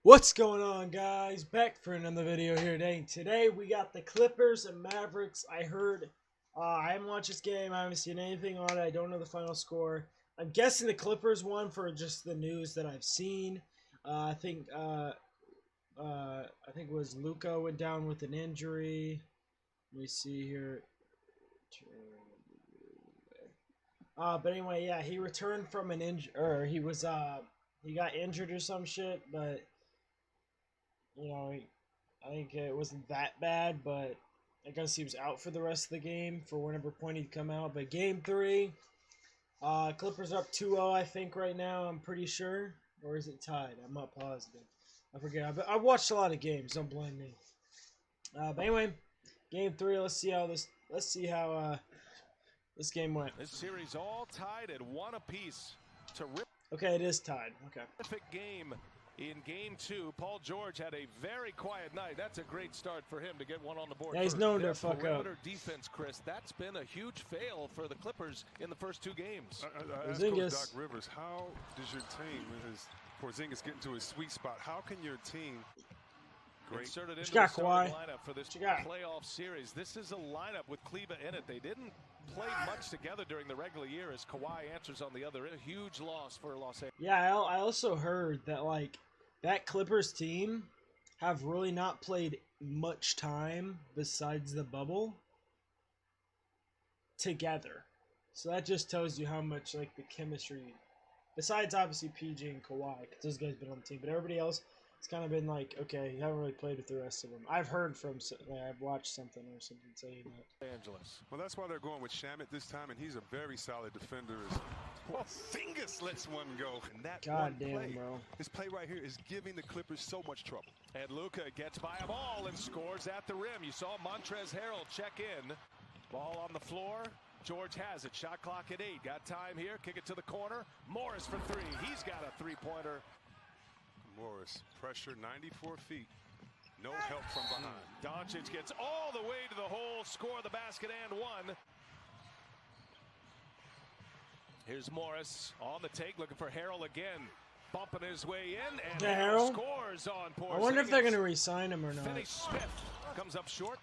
What's going on, guys? Back for another video here today. Today we got the Clippers and Mavericks. I haven't watched this game. I haven't seen anything on it. I don't know the final score. I'm guessing the Clippers won for just the news that I've seen. I think it was Luka went down with an injury. Let me see here. But anyway, yeah, he returned from an injury, or he got injured or some shit, but. I think it wasn't that bad, but I guess he was out for the rest of the game for whenever point he'd come out. But game 3, Clippers up 2-0, I think, right now. I'm pretty sure. Or is it tied? I'm not positive. I forget. I've watched a lot of games. Don't blame me. But anyway, game 3. Let's see how this game went. This series all tied at 1 apiece. Okay, it is tied. Okay. Terrific game. In game 2, Paul George had a very quiet night. That's a great start for him to get one on the board. Yeah, he's known to fuck up. Defense, Chris, that's been a huge fail for the Clippers in the first 2 games. I asked Coach Doc Rivers, how does your team, as Porzingis get into his sweet spot, how can your team inserted into the starting lineup for this playoff series? This is a lineup with Kleba in it. They didn't play much together during the regular year as Kawhi answers on the other end. A huge loss for Los Angeles. Yeah, I also heard that, like, that Clippers team have really not played much time besides the bubble together. So that just tells you how much, like, the chemistry, besides obviously PG and Kawhi, because those guys have been on the team, but everybody else, it's kind of been like, okay, you haven't really played with the rest of them. I've heard from, I've watched something or something saying that. Well, that's why they're going with Shamet this time, and he's a very solid defender. Porzingis lets one go, and that this play right here is giving the Clippers so much trouble. And Luka gets by a ball and scores at the rim. You saw Montrezl Harrell check in. Ball on the floor. George has it. Shot clock at 8. Got time here. Kick it to the corner. Morris for 3. He's got a three-pointer. Morris, pressure, 94 feet. No help from behind. Doncic gets all the way to the hole, score the basket and 1. Here's Morris on the take, looking for Harrell again. Bumping his way in, and Harrell scores on Porzingis. I wonder if they're going to re-sign him or not. Finney-Smith comes up short.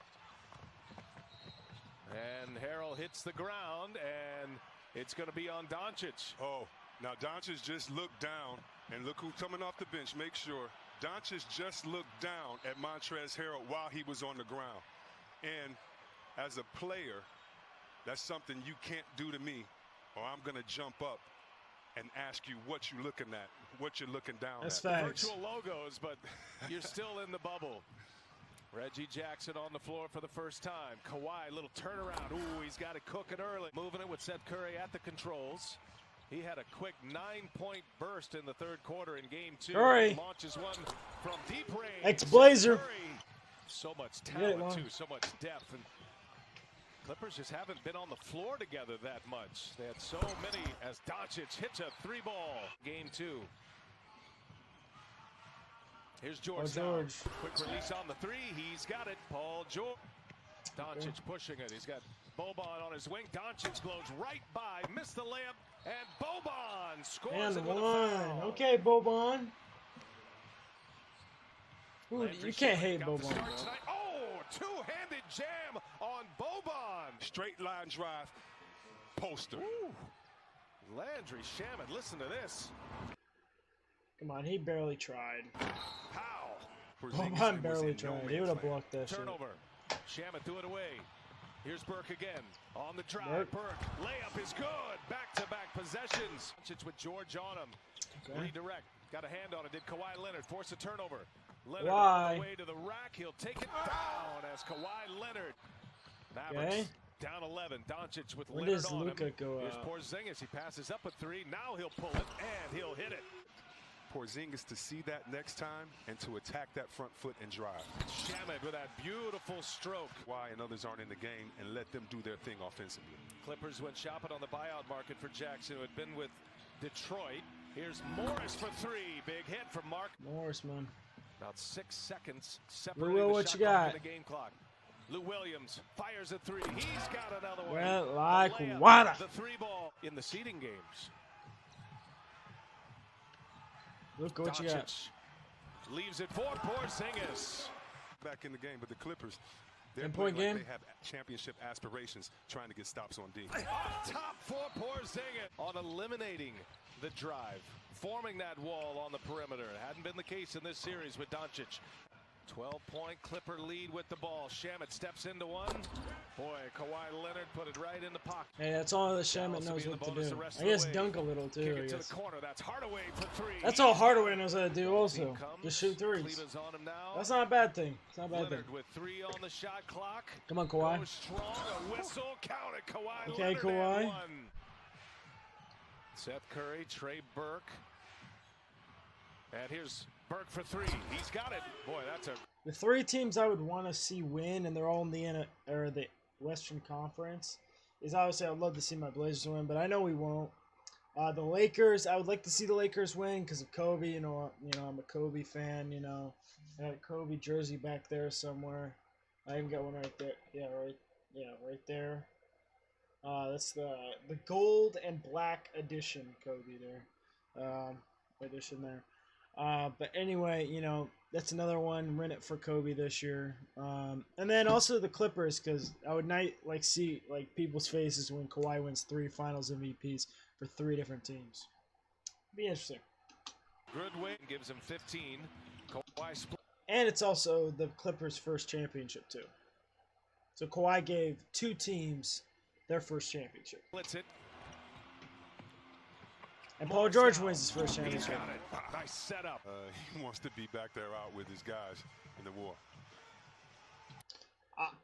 And Harrell hits the ground, and it's going to be on Doncic. Oh, now Doncic just looked down. And look who's coming off the bench. Make sure Doncic just looked down at Montrezl Harrell while he was on the ground. And as a player, that's something you can't do to me, or I'm going to jump up and ask you what you're looking at, what you're looking down at. Facts. Virtual logos, but you're still in the bubble. Reggie Jackson on the floor for the first time. Kawhi, little turnaround. Ooh, he's got it cooking early. Moving it with Seth Curry at the controls. He had a quick 9-point burst in the third quarter in game 2. Curry launches one from deep range. Ex-Blazer. So much talent too, so much depth, and Clippers just haven't been on the floor together that much. They had so many as Doncic hits a 3-ball. Game 2. Here's George. Quick release on the 3. He's got it. Paul George. Doncic pushing it. He's got Boban on his wing. Doncic glows right by. Missed the layup. And Boban scores and 1. Okay, Boban. Ooh, you can't hate Boban. Oh, two-handed jam on Boban. Straight line drive. Poster. Ooh. Landry Shamet, listen to this. Come on, he barely tried. How? Boban barely tried. He would have blocked that Turnover. Shamet threw it away. Here's Burke again on the drive. Burke layup is good. Back-to-back possessions. With George on him. Redirect. Got a hand on it. Did Kawhi Leonard force a turnover? Leonard on the way to the rack. He'll take it down as Kawhi Leonard. Mavericks down 11. Doncic with Leonard on him. Here's Porzingis. He passes up a 3. Now he'll pull it and he'll hit it. Porzingis to see that next time and to attack that front foot and drive. Shamet with that beautiful stroke. Why and others aren't in the game, and let them do their thing offensively. Clippers went shopping on the buyout market for Jackson, who had been with Detroit. Here's Morris for 3. Big hit from Mark. Morris, man. About 6 seconds separating the shot clock and the game clock. Lou Williams fires a 3. He's got another one. Well, like water. The 3-ball in the seeding games. Look what you got. Leaves it for Porzingis. Back in the game, but the Clippers, they're 10-point playing game. like they have championship aspirations, trying to get stops on D. Up top for Porzingis on eliminating the drive, forming that wall on the perimeter. It hadn't been the case in this series with Doncic. 12-point Clipper lead with the ball. Shamet steps into one. Boy, Kawhi Leonard put it right in the pocket. Hey, that's all that Shamet knows what to do. I guess dunk a little too. Kick I it to guess. the corner. That's Hardaway for three. That's all Hardaway knows how to do. Also, just shoot threes. Cleveland's on him now. That's not a bad thing. It's not a bad thing. Leonard with 3 on the shot clock. Come on, Kawhi. Goes strong. A whistle. Count it. Kawhi Okay, Leonard Kawhi. and one. Seth Curry, Trey Burke. And here's Burke for 3. He's got it. Boy, that's a... The 3 teams I would want to see win, and they're all in the Western Conference, is obviously I would love to see my Blazers win, but I know we won't. The Lakers, I would like to see the Lakers win because of Kobe. You know, I'm a Kobe fan. You know, I had a Kobe jersey back there somewhere. I even got one right there. Right there. That's the gold and black edition Kobe there. Edition there. But anyway, you know, that's another one. Rent it for Kobe this year. And then also the Clippers, because I would like see like people's faces when Kawhi wins 3 Finals MVPs for 3 different teams. Be interesting. Goodwin gives him 15. Kawhi split. And it's also the Clippers' first championship too. So Kawhi gave 2 teams their first championship. Blitz it. And Paul George wins his first He's championship. got it. Nice setup. He wants to be back there out with his guys in the war.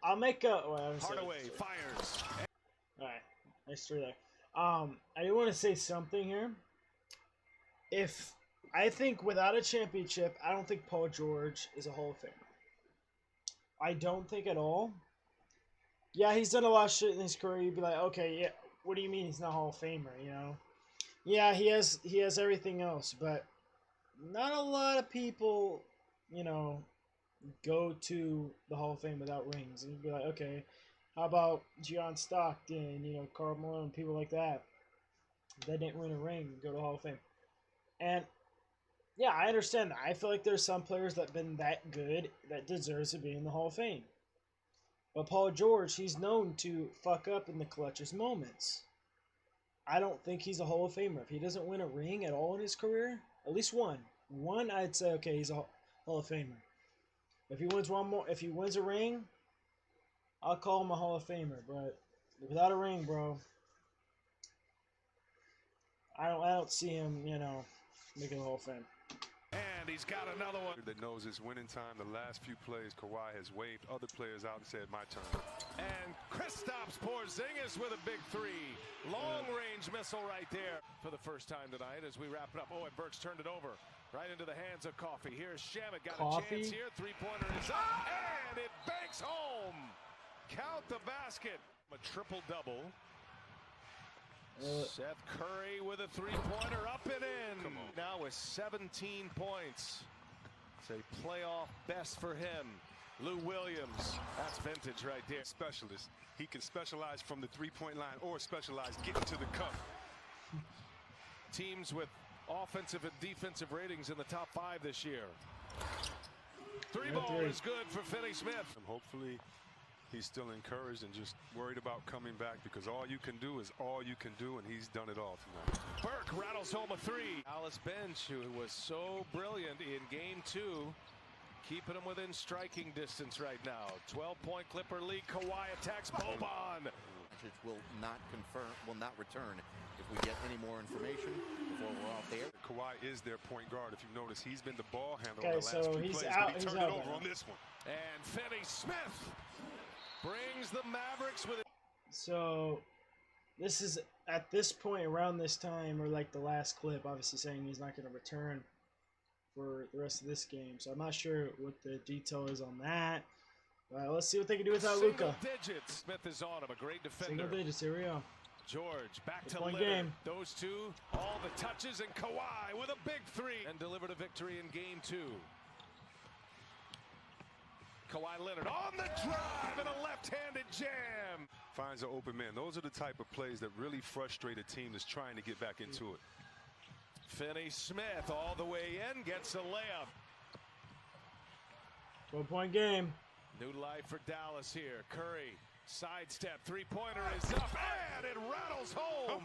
I'll make a... Well, Hardaway fires. Alright, nice three there. I do want to say something here. I think without a championship, I don't think Paul George is a Hall of Famer. I don't think at all. Yeah, he's done a lot of shit in his career. You'd be like, okay, yeah, what do you mean he's not a Hall of Famer, you know? Yeah, he has everything else, but not a lot of people, you know, go to the Hall of Fame without rings. And you'd be like, okay, how about John Stockton, you know, Karl Malone, people like that didn't win a ring go to the Hall of Fame. And yeah, I understand that. I feel like there's some players that have been that good that deserves to be in the Hall of Fame. But Paul George, he's known to fuck up in the clutchest moments. I don't think he's a Hall of Famer. If he doesn't win a ring at all in his career, at least one, I'd say, okay, he's a Hall of Famer. If he wins one more, if he wins a ring, I'll call him a Hall of Famer. But without a ring, bro, I don't see him, you know, making the Hall of Fame. And he's got another one. That knows it's winning time. The last few plays, Kawhi has waved other players out and said, my turn. And Kristaps Porzingis with a big 3. Long-range missile right there for the first time tonight as we wrap it up. Oh, and Burks turned it over right into the hands of Coffey. Here's Shamet. Got a chance here. 3-pointer is up. And it banks home. Count the basket. A triple-double. Seth Curry with a 3-pointer up and in. Now with 17 points. It's a playoff best for him. Lou Williams. That's vintage right there. Specialist. He can specialize from the 3-point line or specialize getting to the cup. Teams with offensive and defensive ratings in the top 5 this year. 3-ball is good for Finney Smith. And hopefully he's still encouraged and just worried about coming back because all you can do is all you can do, and he's done it all tonight. Burke rattles home a 3. Alice Bench, who was so brilliant in Game 2, keeping him within striking distance right now. 12-point Clipper lead. Kawhi attacks Boban. Will not return if we get any more information before we're off there. Kawhi is their point guard. If you notice, he's been the ball handler on the last so few he's plays, out. but he turned it over on this one. And Finney Smith brings the Mavericks with it. So this is at this point around this time, or like the last clip, obviously saying he's not going to return for the rest of this game. So I'm not sure what the detail is on that. Let's see what they can do without Luka. Single digits. Smith is on him. A great defender. Single digits. Here we go. George back to One Leonard. game. Those two, all the touches, and Kawhi with a big 3 and delivered a victory in Game 2. Kawhi Leonard on the drive and a left-handed jam. Finds an open man. Those are the type of plays that really frustrate a team that's trying to get back into it. Finney Smith all the way in, gets a layup. 4-point game. New life for Dallas here. Curry, sidestep, three-pointer is up, and it rattles home.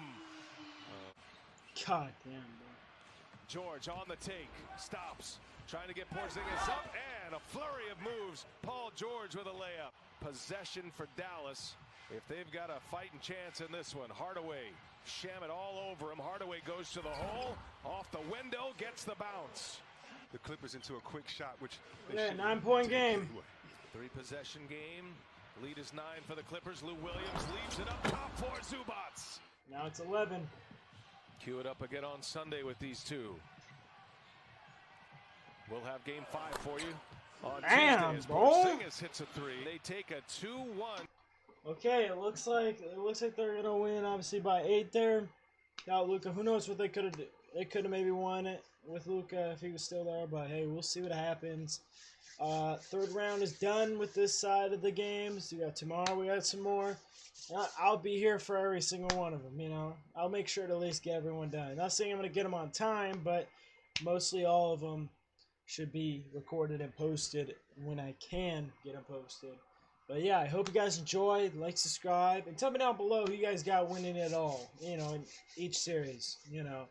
God damn, bro. George on the take, stops, trying to get Porzingis up, and a flurry of moves. Paul George with a layup. Possession for Dallas. If they've got a fighting chance in this one, Hardaway, Shamet all over him. Hardaway goes to the hole, off the window, gets the bounce. The Clippers into a quick shot, which they Yeah, shouldn't 9-point take game. anyway. 3-possession game. Lead is 9 for the Clippers. Lou Williams leaves it up top for Zubats. Now it's 11. Cue it up again on Sunday with these two. We'll have game 5 for you on Damn, Tuesday as bro. Porzingis hits a 3. They take a 2-1. Okay, it looks like they're gonna win obviously by 8 there. Without Luka, who knows what they could have? They could have maybe won it with Luka if he was still there. But hey, we'll see what happens. Third round is done with this side of the games. You got tomorrow. We got some more. I'll be here for every single one of them. You know, I'll make sure to at least get everyone done. Not saying I'm gonna get them on time, but mostly all of them should be recorded and posted when I can get them posted. But yeah, I hope you guys enjoyed. Like, subscribe, and tell me down below who you guys got winning it all. You know, in each series. You know,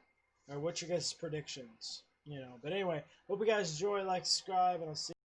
or what's your guys' predictions. You know, but anyway, hope you guys enjoy. Like, subscribe, and I'll see you.